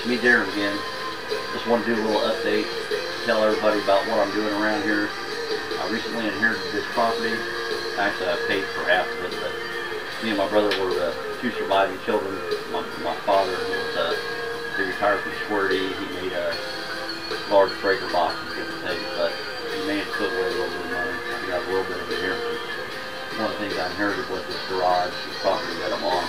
me Darren again. Just want to do a little update, tell everybody about what I'm doing around here. I recently inherited this property. Actually, I paid for half of it, but me and my brother were the two surviving children. My father was he retired from Squirty. He made a large breaker box, give or take, but he managed to put away a little bit of money. I got a little bit of inheritance. One of the things I inherited was this garage, this property that I'm on.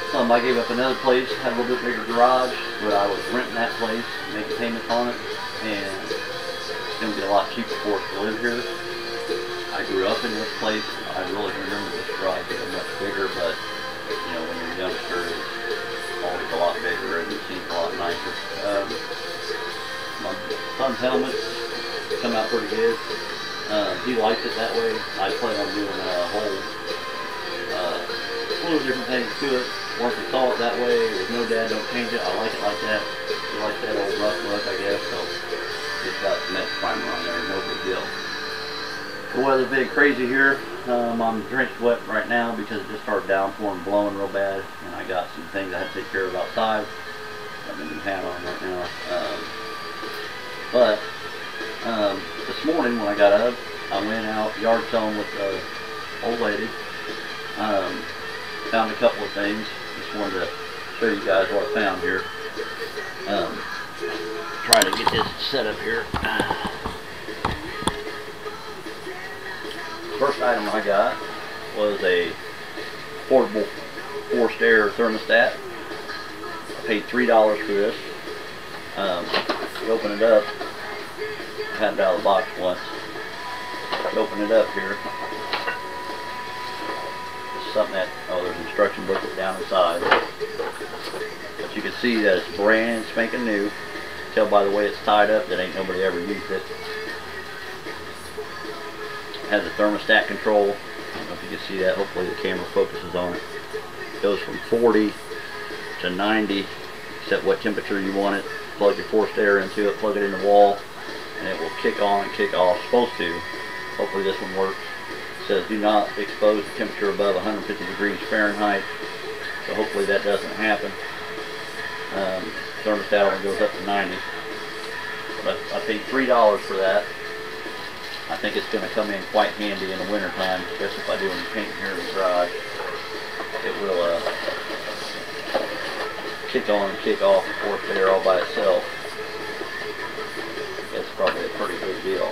I gave up another place, had a little bit bigger garage, but I was renting that place, making payments on it, and it's going to be a lot cheaper for us to live here. I grew up in this place. I really remember this garage being much bigger, but you know, when you're a youngster, it's always a lot bigger and it seems a lot nicer. My son's helmets come out pretty good. He likes it that way. I plan on doing a whole slew of different things to it. Once we saw it that way, there's no dad, don't change it. I like it like that. He likes that old rough look, I guess. So just got mesh primer on there, no big deal. The weather's been crazy here. I'm drenched wet right now because it just started downpouring, blowing real bad, and I got some things I had to take care of outside. Got my new hat on right now. But this morning when I got up, I went out yard selling with the old lady. Found a couple of things. Just wanted to show you guys what I found here. Try to get this set up here. First item I got was a portable forced air thermostat. I paid $3 for this. You open it up. I had it out of the box once. You open it up here. It's something that, oh, there's an instruction booklet down inside. But you can see that it's brand spanking new. Tell by the way it's tied up that ain't nobody ever used it. Has a thermostat control. I don't know if you can see that. Hopefully the camera focuses on it. It goes from 40 to 90. Set what temperature you want it. Plug your forced air into it. Plug it in the wall, and it will kick on and kick off. It's supposed to. Hopefully this one works. It says do not expose the temperature above 150 degrees Fahrenheit. So hopefully that doesn't happen. Thermostat only goes up to 90. But I paid $3 for that. I think it's going to come in quite handy in the winter time, especially if I do any painting here in the garage. It will kick on and kick off the forced air all by itself. It's probably a pretty good deal.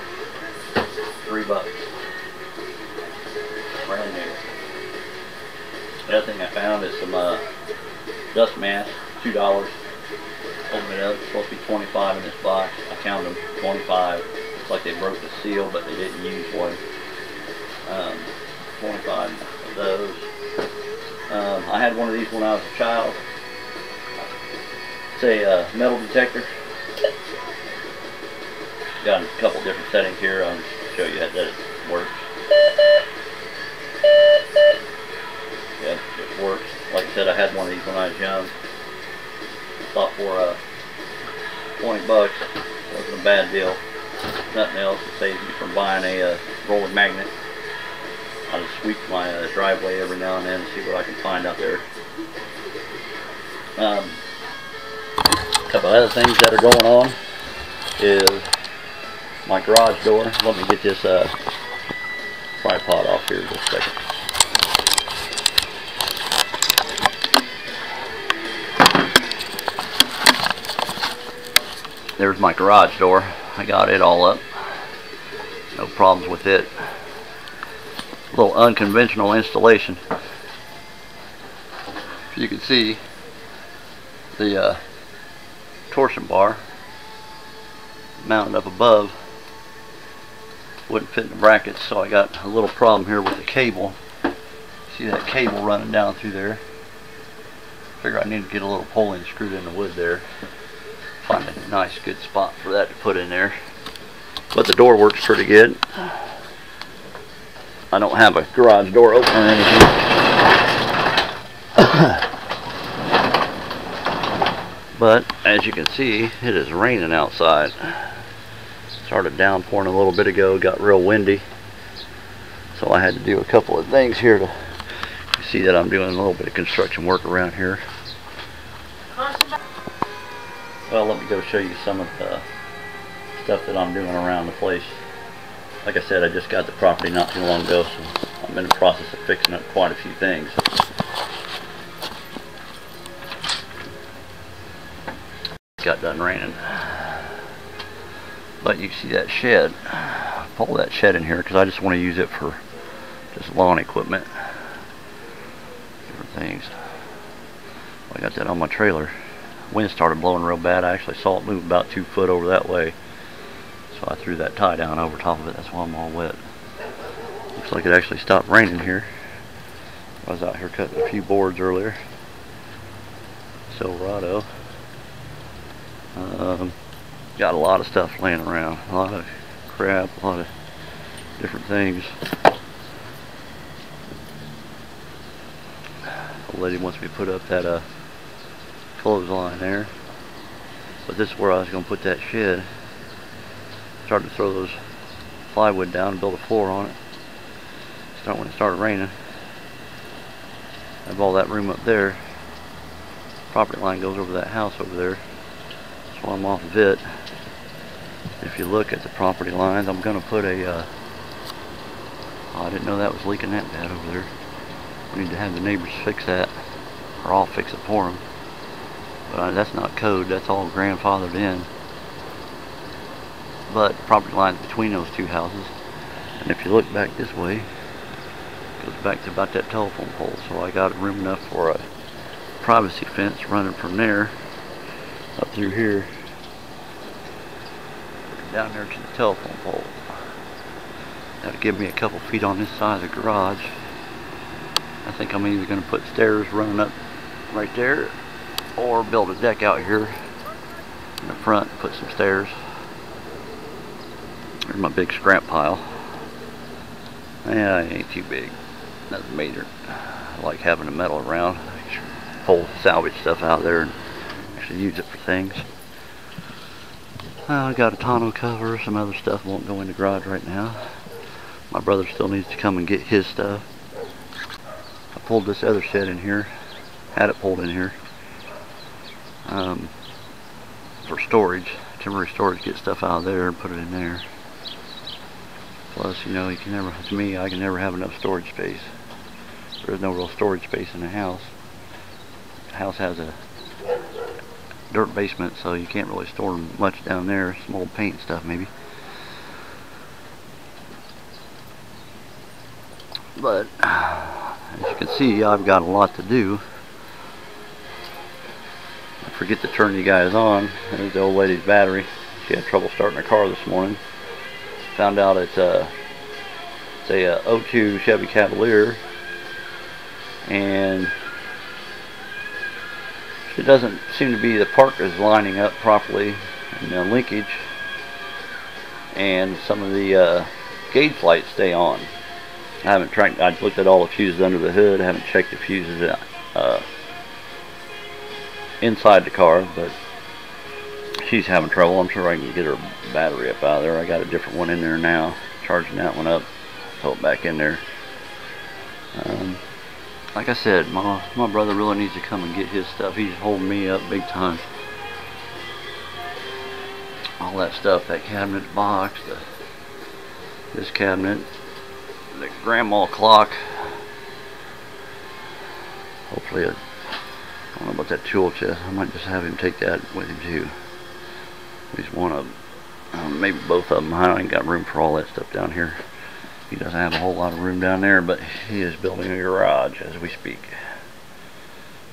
$3. Brand new. The other thing I found is some dust masks, $2. Open it up, it's supposed to be 25 in this box. I counted them, 25. Looks like they broke the seal, but they didn't use one. 25 of those. I had one of these when I was a child. It's a metal detector. Got a couple different settings here. I'll show you how that it works. Yeah, it works. Like I said, I had one of these when I was young. Thought for 20 bucks, wasn't a bad deal. Nothing else, it saves me from buying a rolling magnet. I just sweep my driveway every now and then and see what I can find out there. A couple other things that are going on is my garage door. Let me get this tripod off here just a second. There's my garage door. I got it all up. No problems with it. A little unconventional installation. If you can see the torsion bar mounted up above wouldn't fit in the brackets, so I got a little problem here with the cable. See that cable running down through there? Figure I need to get a little pulley screwed in the wood there. Find a nice good spot for that to put in there. But the door works pretty good. I don't have a garage door opener or anything. But as you can see, it is raining outside. Started downpouring a little bit ago, got real windy. So I had to do a couple of things here to see that I'm doing a little bit of construction work around here. Well, let me go show you some of the stuff that I'm doing around the place. Like I said, I just got the property not too long ago, so I'm in the process of fixing up quite a few things. Got done raining. But you can see that shed. Pull that shed in here because I just want to use it for just lawn equipment. Different things. I got that on my trailer. Wind started blowing real bad. I actually saw it move about 2 foot over that way. So I threw that tie down over top of it. That's why I'm all wet. Looks like it actually stopped raining here. I was out here cutting a few boards earlier. Silverado. Got a lot of stuff laying around. A lot of crap, a lot of different things. The lady wants me to put up that clothesline there. But this is where I was going to put that shed. Started to throw those plywood down and build a floor on it. When it started raining. I have all that room up there. Property line goes over that house over there. So I'm off of it. If you look at the property lines, I'm going to put a oh, I didn't know that was leaking that bad over there. We need to have the neighbors fix that, or I'll fix it for them. But that's not code, that's all grandfathered in. But property lines between those two houses, and if you look back this way, it goes back to about that telephone pole. So I got room enough for a privacy fence running from there up through here down there to the telephone pole. That'll give me a couple feet on this side of the garage. I think I'm either going to put stairs running up right there, or build a deck out here in the front and put some stairs. There's my big scrap pile. Yeah, it ain't too big. Nothing major. I like having the metal around. Pull salvage stuff out there and actually use it for things. I got a tonneau cover, some other stuff won't go in the garage right now. My brother still needs to come and get his stuff. I pulled this other shed in here, had it pulled in here for storage, temporary storage. Get stuff out of there and put it in there. Plus, you know, you can never, to me, I can never have enough storage space. There's no real storage space in the house. The house has a dirt basement, so you can't really store much down there. Some old paint stuff maybe. But as you can see, I've got a lot to do. I forget to turn you guys on. There's the old lady's battery. She had trouble starting her car this morning. Found out it's a '02 Chevy Cavalier, and it doesn't seem to be, the park is lining up properly in the linkage, and some of the gauge lights stay on. I haven't tried. I looked at all the fuses under the hood. I haven't checked the fuses inside the car, but she's having trouble. I'm sure I can get her battery up out of there. I got a different one in there now, charging that one up, throw it back in there. Like I said, my brother really needs to come and get his stuff. He's holding me up big time. All that stuff, that cabinet box, this cabinet, the grandma clock. Hopefully, I don't know about that tool chest. I might just have him take that with him too. At least one of them, maybe both of them. I ain't got room for all that stuff down here. He doesn't have a whole lot of room down there, but he is building a garage as we speak.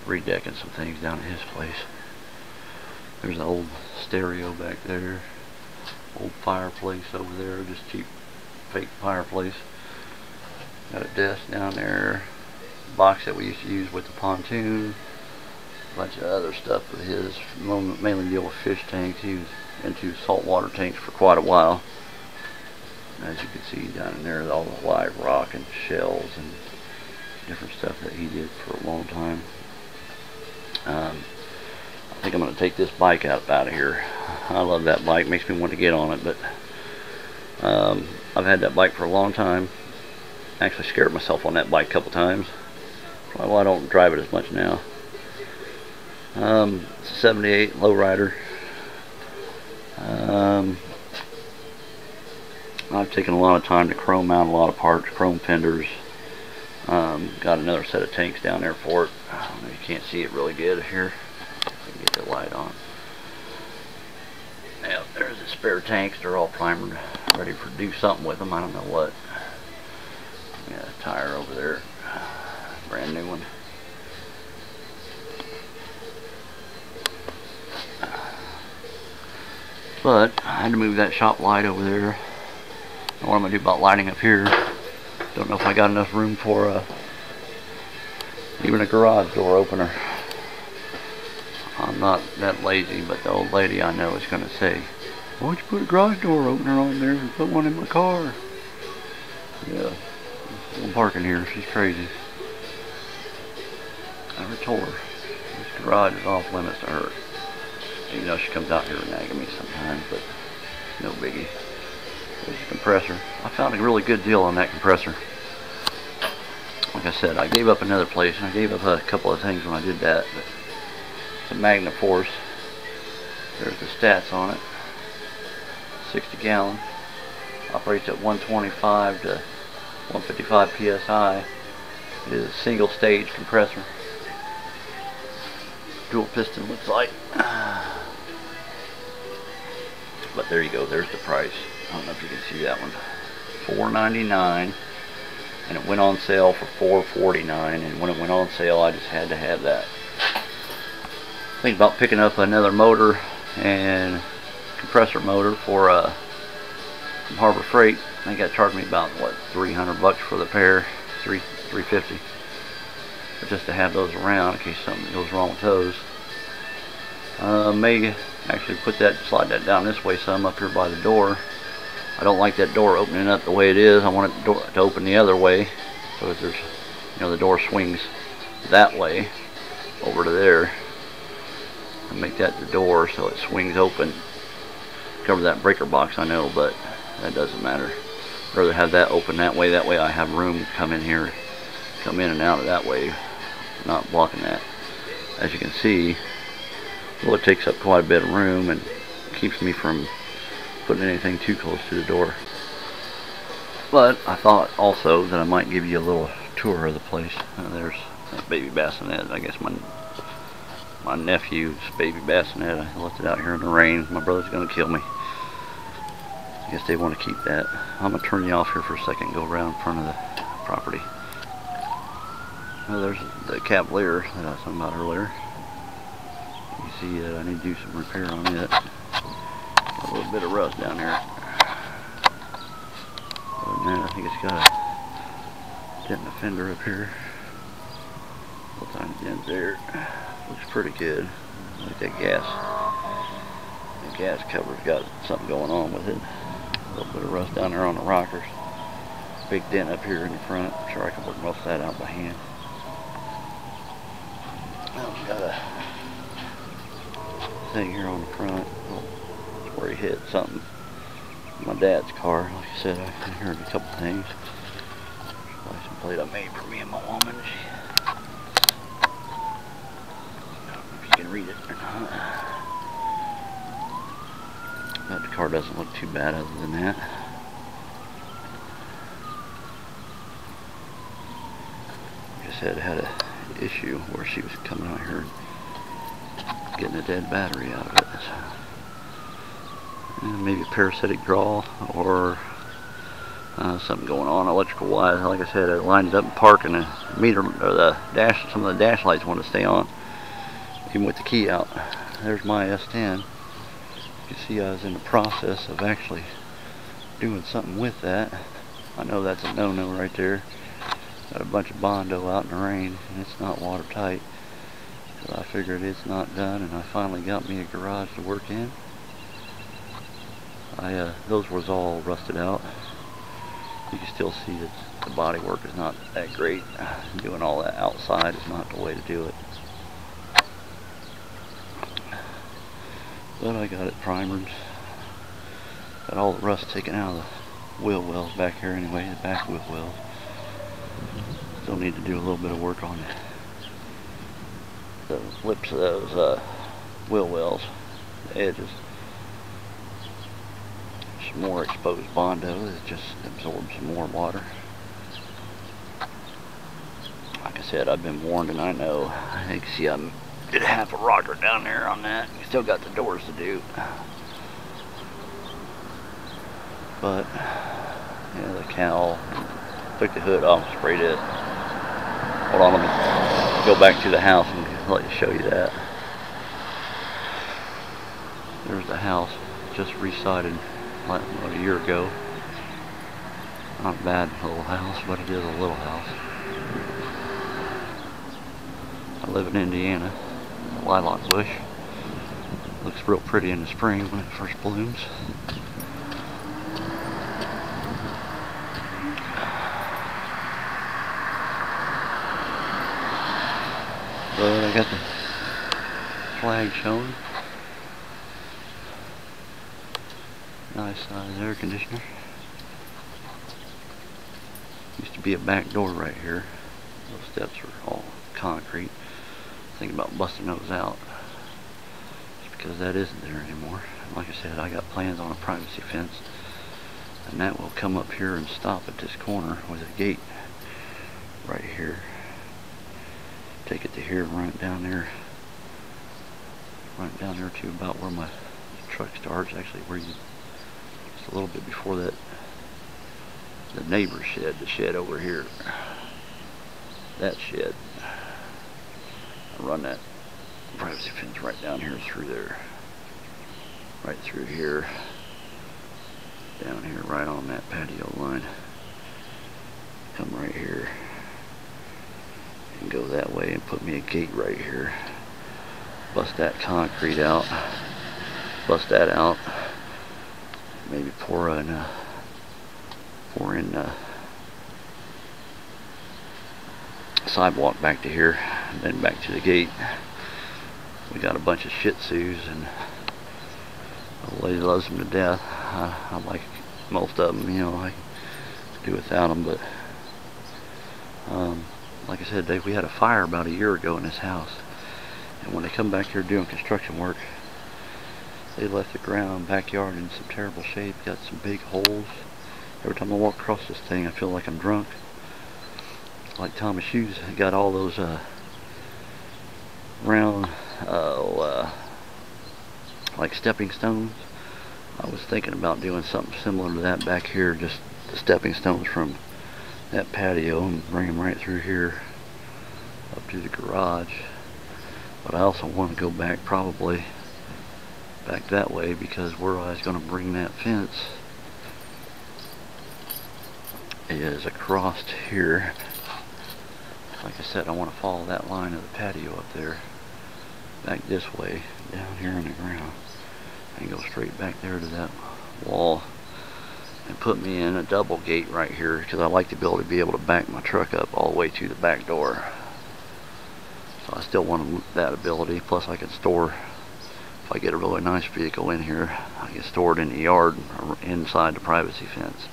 Redecking some things down at his place. There's an old stereo back there. Old fireplace over there, just cheap fake fireplace. Got a desk down there. Box that we used to use with the pontoon. A bunch of other stuff with his. Mainly deal with fish tanks. He was into saltwater tanks for quite a while. As you can see down in there, all the live rock and shells and different stuff that he did for a long time. I think I'm going to take this bike out of here. I love that bike. Makes me want to get on it, but I've had that bike for a long time. Actually scared myself on that bike a couple times. Probably why I don't drive it as much now. It's a '78 lowrider. I've taken a lot of time to chrome out a lot of parts, chrome fenders. Got another set of tanks down there for it. You can't see it really good here. Get the light on. Yeah, there's the spare tanks. They're all primered, ready to do something with them. I don't know what. Yeah, a tire over there, brand new one. But I had to move that shop light over there. What I'm gonna do about lighting up here? Don't know if I got enough room for even a garage door opener. I'm not that lazy, but the old lady I know is gonna say, "Why don't you put a garage door opener on there and put one in my car?" Yeah, I'm parking here. She's crazy. I never told her this garage is off limits to her. You know, she comes out here and nagging me sometimes, but no biggie. There's a compressor. I found a really good deal on that compressor. Like I said, I gave up another place, and I gave up a couple of things when I did that. But it's a Magna Force. There's the stats on it. 60 gallon. Operates at 125 to 155 psi. It is a single stage compressor. Dual piston looks like. But there you go, there's the price. I don't know if you can see that one. $4.99, and it went on sale for $4.49, and when it went on sale I just had to have that. Think about picking up another motor and compressor motor for from Harbor Freight. I think that charged me about what, $300 for the pair, $350, but just to have those around in case something goes wrong with those. May actually slide that down this way some up here by the door. I don't like that door opening up the way it is. I want it to open the other way, so that there's, you know, the door swings that way over to there. And make that the door so it swings open. Cover that breaker box, I know, but that doesn't matter. I'd rather have that open that way. That way I have room to come in here, come in and out of that way, not blocking that. As you can see, well, it takes up quite a bit of room and keeps me from putting anything too close to the door. But I thought also that I might give you a little tour of the place. There's that baby bassinet. I guess my nephew's baby bassinet. I left it out here in the rain. My brother's gonna kill me. I guess they want to keep that. I'm gonna turn you off here for a second and go around in front of the property. Well, there's the Cavalier that I was talking about earlier. You see that I need to do some repair on it. Got a little bit of rust down there. Other than that, I think it's got a dent in the fender up here. Little tiny dent there. Looks pretty good. Like that gas. The gas cover's got something going on with it. A little bit of rust down there on the rockers. Big dent up here in the front. I'm sure I can work most of that out by hand. Well, it's got a thing here on the front. That's where he hit something. My dad's car. Like I said, I heard a couple things. License plate I made for me and my woman. I don't know if you can read it or not. But the car doesn't look too bad other than that. Like I said, it had an issue where she was coming out here getting a dead battery out of it. And maybe a parasitic draw or something going on electrical wise. Like I said, I lined it up in park, and the meter or the dash, some of the dash lights want to stay on even with the key out. There's my S10. You can see I was in the process of actually doing something with that. I know that's a no-no right there. Got a bunch of Bondo out in the rain, and it's not watertight. So I figured it's not done, and I finally got me a garage to work in. Those was all rusted out. You can still see that the body work is not that great. Doing all that outside is not the way to do it. But I got it primered. Got all the rust taken out of the wheel wells back here anyway, the back wheel wells. Still need to do a little bit of work on the lips of those wheel wells, the edges. some more exposed Bondo. It just absorbs some more water. Like I said, I've been warned, and I know. You can see I did half a rocker down there on that. Still got the doors to do. But, yeah, the cowl. Took the hood off, sprayed it. Hold on, let me go back to the house and let you show you that. There's the house, just re-sided like a year ago. Not a bad little house, but it is a little house. I live in Indiana, lilac bush. Looks real pretty in the spring when it first blooms. But I got the flag showing. Nice size air conditioner. Used to be a back door right here. Those steps are all concrete. Thinking about busting those out. Just because that isn't there anymore. And like I said, I got plans on a privacy fence. And that will come up here and stop at this corner with a gate right here. Take it to here and run it down there. Run it down there to about where my truck starts. Actually, where you, just a little bit before that, the neighbor's shed, the shed over here. That shed. I run that privacy fence right down here through there. Right through here. Down here, right on that patio line. Come right here. And go that way and put me a gate right here. Bust that concrete out. Bust that out. Maybe pour in sidewalk back to here, and then back to the gate. We got a bunch of Shih Tzus, and the lady loves them to death. I like most of them, you know. I could do without them, but like I said, Dave, we had a fire about a year ago in this house, and when they come back here doing construction work, they left the ground backyard in some terrible shape. Got some big holes. Every time I walk across this thing, I feel like I'm drunk. Like Thomas Hughes got all those round, like stepping stones. I was thinking about doing something similar to that back here, just the stepping stones from that patio, and bring them right through here up to the garage. But I also want to go back, probably back that way, because where I was going to bring that fence is across here. Like I said, I want to follow that line of the patio up there, back this way, down here in the ground, and go straight back there to that wall, and put me in a double gate right here, because I like to be able to back my truck up all the way to the back door. So I still want that ability. Plus I can store, if I get a really nice vehicle in here, I can store it in the yard or inside the privacy fence.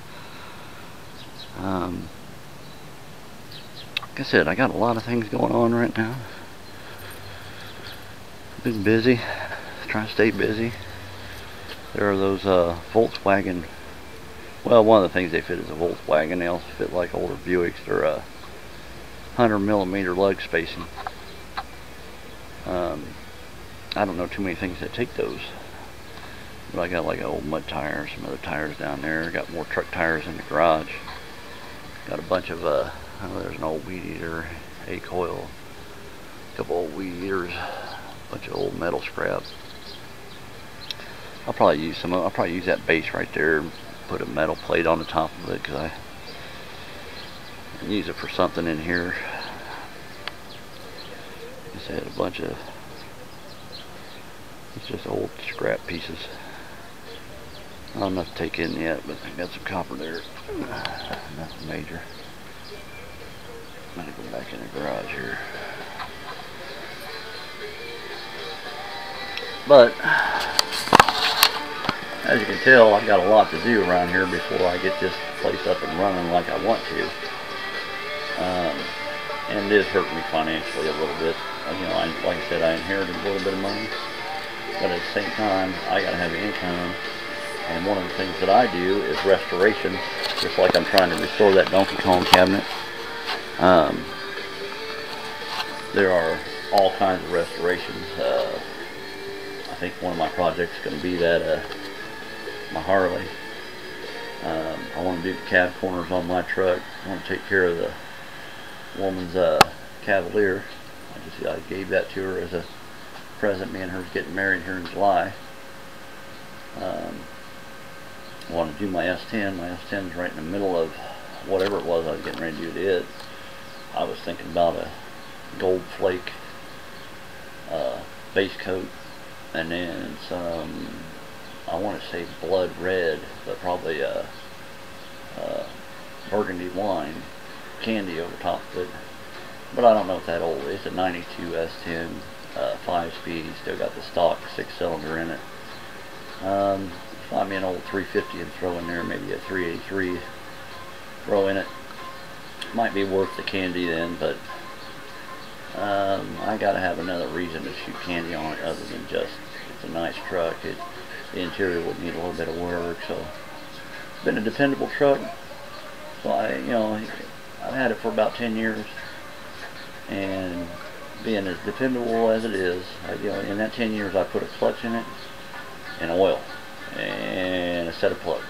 Like I said, I got a lot of things going on right now. Been busy, trying to stay busy. There are those Volkswagen, well, one of the things they fit is a Volkswagen. They also fit like older Buicks. They're 100mm lug spacing. I don't know too many things that take those, but I got like an old mud tire, some other tires down there. Got more truck tires in the garage. Got a bunch of there's an old weed eater, a coil, a couple old weed eaters, a bunch of old metal scrap. I'll probably use some. I'll probably use that base right there, put a metal plate on the top of it, because I can use it for something in here. Just had a bunch of, it's just old scrap pieces. Not enough to take in yet, but I got some copper there. Nothing major. I'm gonna go back in the garage here. But as you can tell, I've got a lot to do around here before I get this place up and running like I want to. And it is hurting me financially a little bit. You know, like I said, I inherited a little bit of money, but at the same time, I gotta have income. And one of the things that I do is restoration, just like I'm trying to restore that Donkey Kong cabinet. There are all kinds of restorations. I think one of my projects is going to be that my Harley. I want to do the cab corners on my truck. I want to take care of the woman's Cavalier. I gave that to her as a present. Me and her's getting married here in July. I want to do my S10. My S10 is right in the middle of whatever it was I was getting ready to do to it. I was thinking about a gold flake base coat, and then some, I want to say blood red, but probably burgundy wine candy over top of it. But I don't know if that old. It's a 92 S10 5-speed. Still got the stock 6-cylinder in it. Find me an old 350 and throw in there, maybe a 383 throw in it. Might be worth the candy then, but I gotta have another reason to shoot candy on it other than just it's a nice truck. The interior would need a little bit of work, so it's been a dependable truck. So I've had it for about 10 years, and being as dependable as it is, in that 10 years I put a clutch in it, and oil, and a set of plugs.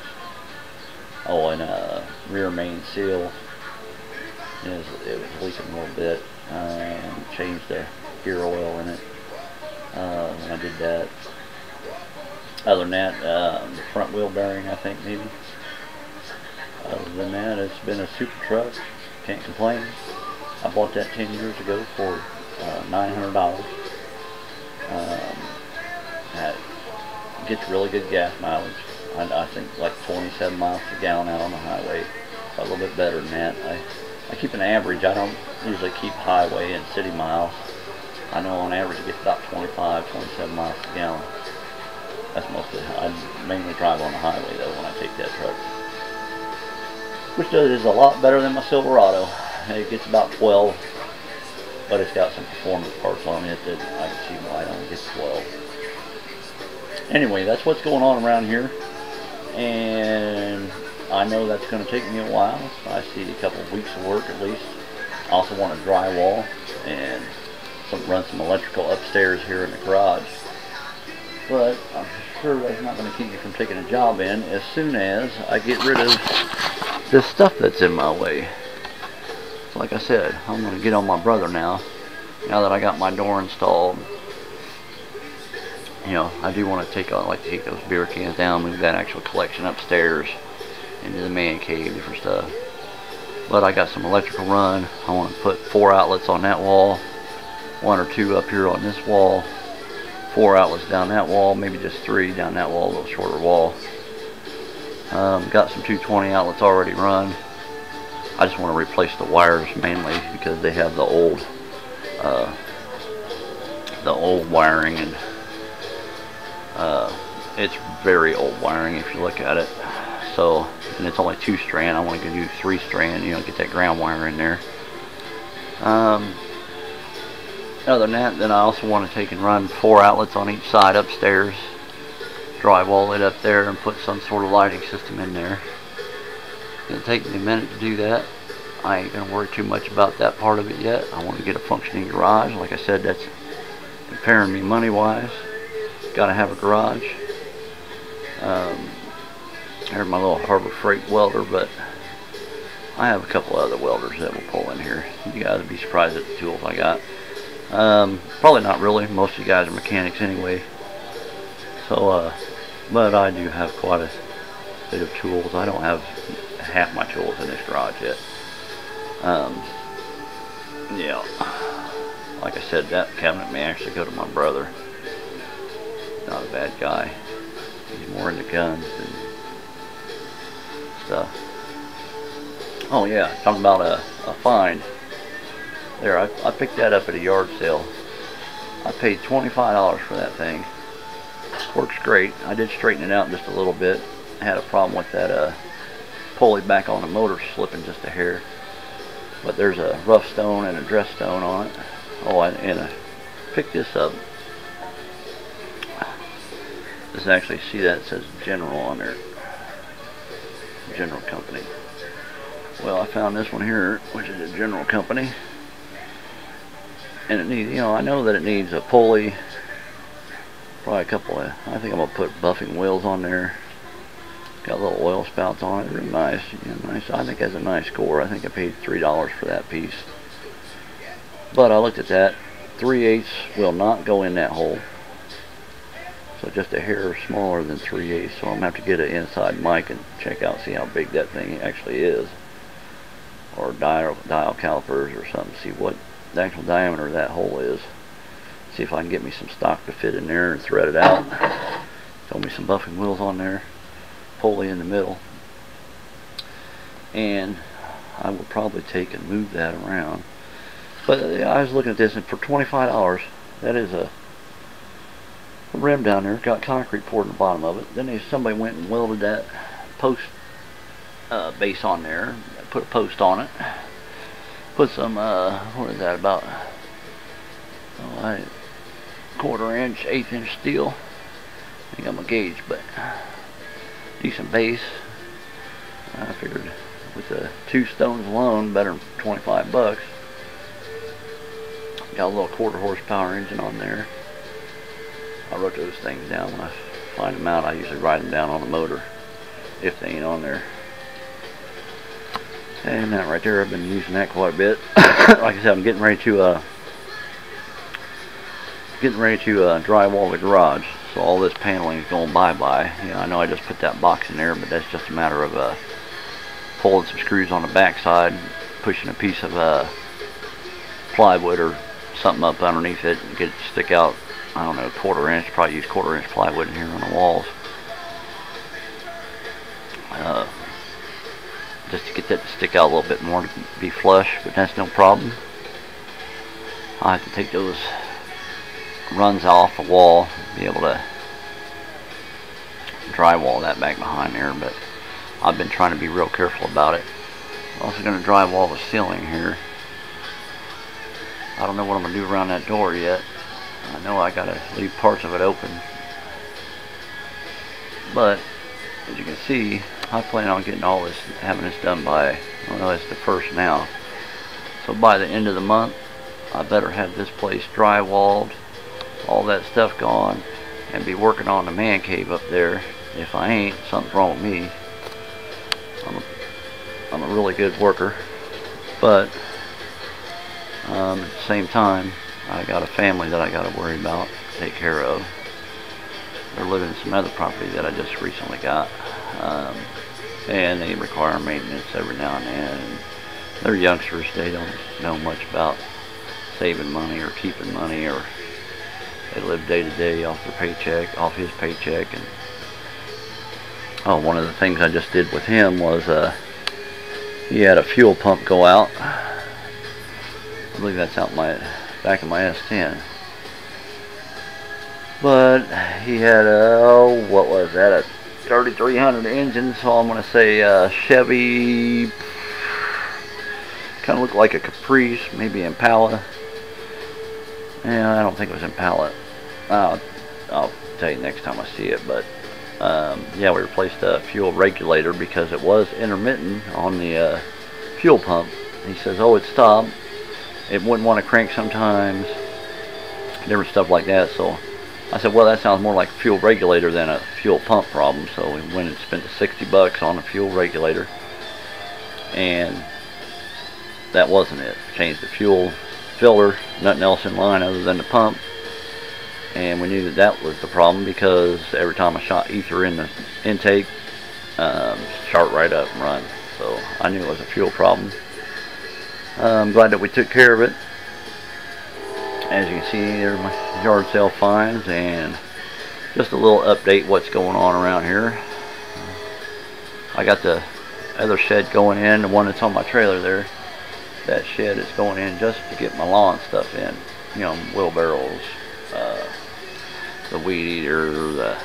Oh, and a rear main seal. It was leaking a little bit. Changed the gear oil in it when I did that. Other than that, the front wheel bearing, I think, maybe. Other than that, it's been a super truck. Can't complain. I bought that 10 years ago for $900. It gets really good gas mileage. I think like 27 miles per gallon out on the highway. A little bit better than that. I keep an average. I don't usually keep highway and city miles. I know on average it gets about 25, 27 miles per gallon. That's mostly, I mainly drive on the highway though when I take that truck. Which is a lot better than my Silverado. It gets about 12, but it's got some performance parts on it that I can see why I don't get 12. Anyway, that's what's going on around here. And I know that's going to take me a while. I see a couple of weeks of work at least. I also want to drywall and run some electrical upstairs here in the garage. But I'm sure that's not going to keep me from taking a job in as soon as I get rid of this stuff that's in my way. So like I said, I'm going to get on my brother now that I got my door installed. I do want to take those beer cans down, move that actual collection upstairs into the man cave, different stuff. But I got some electrical run. I want to put 4 outlets on that wall, 1 or 2 up here on this wall, 4 outlets down that wall, maybe just 3 down that wall, a little shorter wall. Got some 220 outlets already run. I just want to replace the wires mainly because they have the old wiring, and it's very old wiring if you look at it. So, and it's only 2-strand. I want to do 3-strand, get that ground wire in there. Other than that, then I also want to take and run 4 outlets on each side upstairs, drywall it up there, and put some sort of lighting system in there. It'll take me a minute to do that. I ain't going to worry too much about that part of it yet. I want to get a functioning garage. Like I said, that's comparing me money-wise. Got to have a garage. Here's my little Harbor Freight welder, but I have a couple other welders that will pull in here. You guys would be surprised at the tools I got. Probably not really. Most of you guys are mechanics anyway. So, but I do have quite a bit of tools. I don't have half my tools in this garage yet. Yeah. Like I said, that cabinet may actually go to my brother. Not a bad guy. He's more into guns than stuff. Oh yeah, talking about a find. There, I picked that up at a yard sale. I paid $25 for that thing. Works great. I did straighten it out just a little bit. I had a problem with that pulley back on the motor slipping just a hair. But there's a rough stone and a dress stone on it. Oh, and I picked this up. Let's actually see that it says General on there. General Company. Well, I found this one here, which is a General Company. And it needs, you know, I know that it needs a pulley. Probably a couple of, I think I'm going to put buffing wheels on there. Got little oil spouts on it. Really nice. You know, nice. I think it has a nice score. I think I paid $3 for that piece. But I looked at that. 3/8 will not go in that hole. So just a hair smaller than 3/8. So I'm going to have to get an inside mic and check out, see how big that thing actually is. Or dial calipers or something. See what the actual diameter of that hole is. See if I can get me some stock to fit in there and thread it out. Throw me some buffing wheels on there. Pulley in the middle. And I will probably take and move that around. But I was looking at this, and for $25, that is a rim down there. Got concrete poured in the bottom of it. Then somebody went and welded that post base on there. Put a post on it. Put some, what is that, about 1/4 inch, 1/8 inch steel. I think I'm a gauge, but decent base. I figured with the 2 stones alone, better than 25 bucks. Got a little 1/4 horsepower engine on there. I wrote those things down. When I find them out, I usually write them down on the motor if they ain't on there. And that right there, I've been using that quite a bit. Like I said, I'm getting ready to drywall the garage. So all this paneling is going bye-bye. You know, I know I just put that box in there, but that's just a matter of pulling some screws on the back side, pushing a piece of plywood or something up underneath it and get it to stick out. I don't know, 1/4 inch. Probably use 1/4 inch plywood in here on the walls. Just to get that to stick out a little bit more to be flush, but that's no problem. I have to take those runs off the wall, be able to drywall that back behind there, but I've been trying to be real careful about it. I'm also going to drywall the ceiling here. I don't know what I'm going to do around that door yet. I know I got to leave parts of it open, but as you can see, I plan on getting all this, having this done by, well, it's the 1st now. So by the end of the month, I better have this place drywalled, all that stuff gone, and be working on the man cave up there. If I ain't, something's wrong with me. I'm a really good worker, but at the same time, I got a family that I got to worry about, take care of. They're living in some other property that I just recently got, and they require maintenance every now and then. And they're youngsters; they don't know much about saving money or keeping money, or they live day to day off their paycheck, off his paycheck. And oh, one of the things I just did with him was he had a fuel pump go out. I believe that's out my back of my S10. But he had a, what was that, a 3300 engine, so I'm going to say Chevy, kind of looked like a Caprice, maybe Impala. Yeah, I don't think it was Impala. I'll tell you next time I see it, but yeah, we replaced the fuel regulator because it was intermittent on the fuel pump. He says, oh, it stopped. It wouldn't want to crank sometimes, different stuff like that. So I said, well, that sounds more like a fuel regulator than a fuel pump problem. So we went and spent the 60 bucks on a fuel regulator, and that wasn't it. Changed the fuel filler, nothing else in line other than the pump, and we knew that that was the problem because every time I shot ether in the intake, start right up and run. So I knew it was a fuel problem. I'm glad that we took care of it. As you can see, there's my yard sale finds, and just a little update what's going on around here. I got the other shed going in, the one that's on my trailer there. That shed is going in just to get my lawn stuff in. You know, wheelbarrows, the weed eater, the,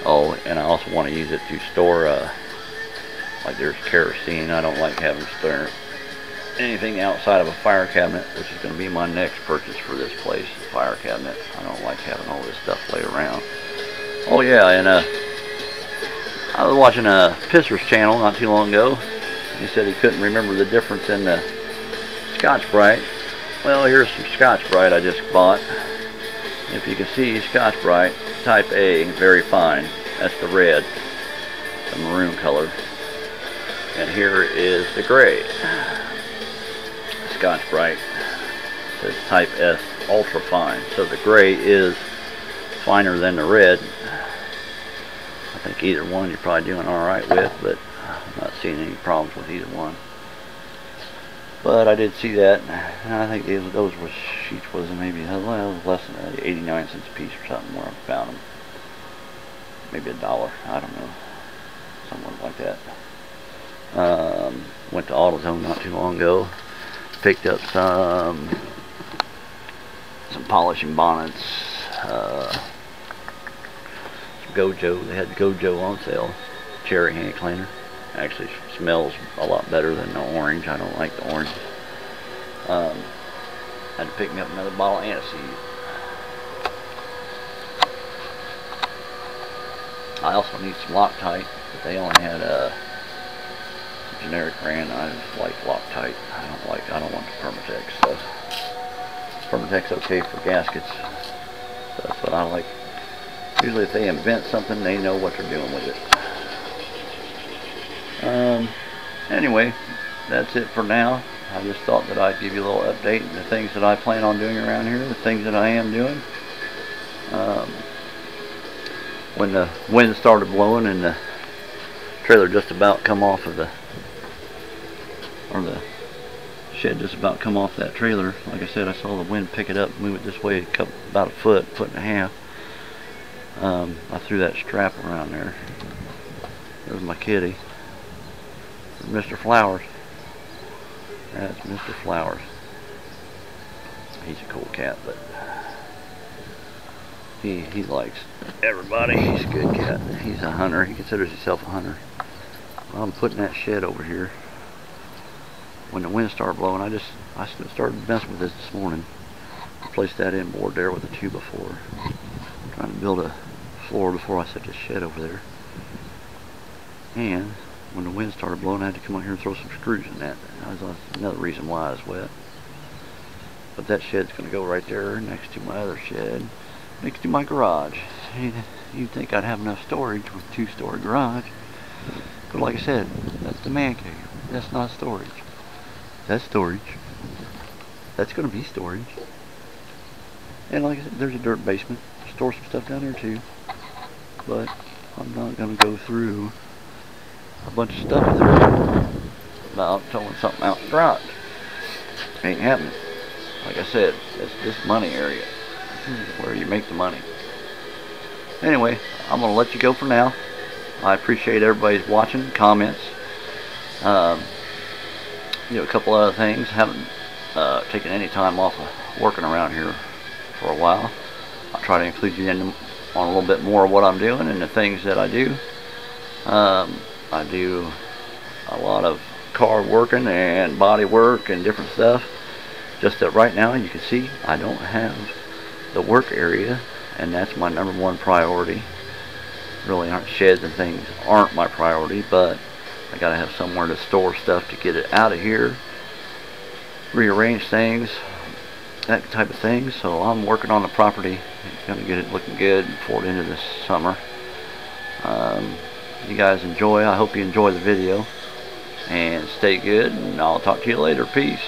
oh, and I also want to use it to store, like there's kerosene. I don't like having to store anything outside of a fire cabinet, which is going to be my next purchase for this place, the fire cabinet. I don't like having all this stuff lay around. Oh yeah, and I was watching a Pisser's channel not too long ago. He said he couldn't remember the difference in the Scotch-Brite. Well, here's some Scotch-Brite I just bought. If you can see, Scotch-Brite Type A, very fine. That's the red, the maroon color. And here is the gray. Scotch-Brite says Type S, ultra fine. So the gray is finer than the red. I think either one you're probably doing alright with, but I'm not seeing any problems with either one. But I did see that, and I think those were sheets was maybe less than 89 cents a piece or something where I found them. Maybe $1, I don't know, somewhere like that. Went to AutoZone not too long ago, picked up some polishing bonnets, Gojo. They had Gojo on sale, cherry hand cleaner. Actually smells a lot better than the orange. I don't like the orange. Had to pick me up another bottle of aniseed. I also need some Loctite, but they only had a generic brand. I just like Loctite. I don't want the Permatex stuff. Permatex okay for gaskets. That's what I like. Usually if they invent something, they know what they're doing with it. Anyway, that's it for now. I just thought that I'd give you a little update on the things that I plan on doing around here, the things that I am doing. When the wind started blowing and the trailer just about come off of the shed just about come off that trailer, like I said, I saw the wind pick it up, move it this way about a foot and a half. I threw that strap around there. There's my kitty. Mr. Flowers. That's Mr. Flowers. He's a cool cat, but he likes everybody. He's a good cat. He's a hunter. He considers himself a hunter. Well, I'm putting that shed over here. When the wind started blowing, I started messing with this morning. Replaced that inboard there with a 2x4. Trying to build a floor before I set this shed over there. And when the wind started blowing, I had to come out here and throw some screws in that. That was another reason why I was wet. But that shed's going to go right there next to my other shed, next to my garage. You'd think I'd have enough storage with a 2-story garage. But like I said, that's the man cave. That's not storage. That's storage. That's going to be storage. And like I said, there's a dirt basement. Store some stuff down there too. But I'm not going to go through a bunch of stuff there about throwing something out in the garage. Ain't happening. Like I said, it's this money area. This is where you make the money. Anyway, I'm going to let you go for now. I appreciate everybody's watching, comments. A couple other things. Haven't taken any time off of working around here for a while. I'll try to include you on a little bit more of what I'm doing and the things that I do. I do a lot of car working and body work and different stuff. Just that right now, you can see, I don't have the work area, and that's my #1 priority. Really, sheds and things aren't my priority, but I gotta have somewhere to store stuff to get it out of here, rearrange things, that type of thing. So I'm working on the property, gonna get it looking good before the end of this summer. You guys enjoy. I hope you enjoy the video, and stay good, and I'll talk to you later. Peace.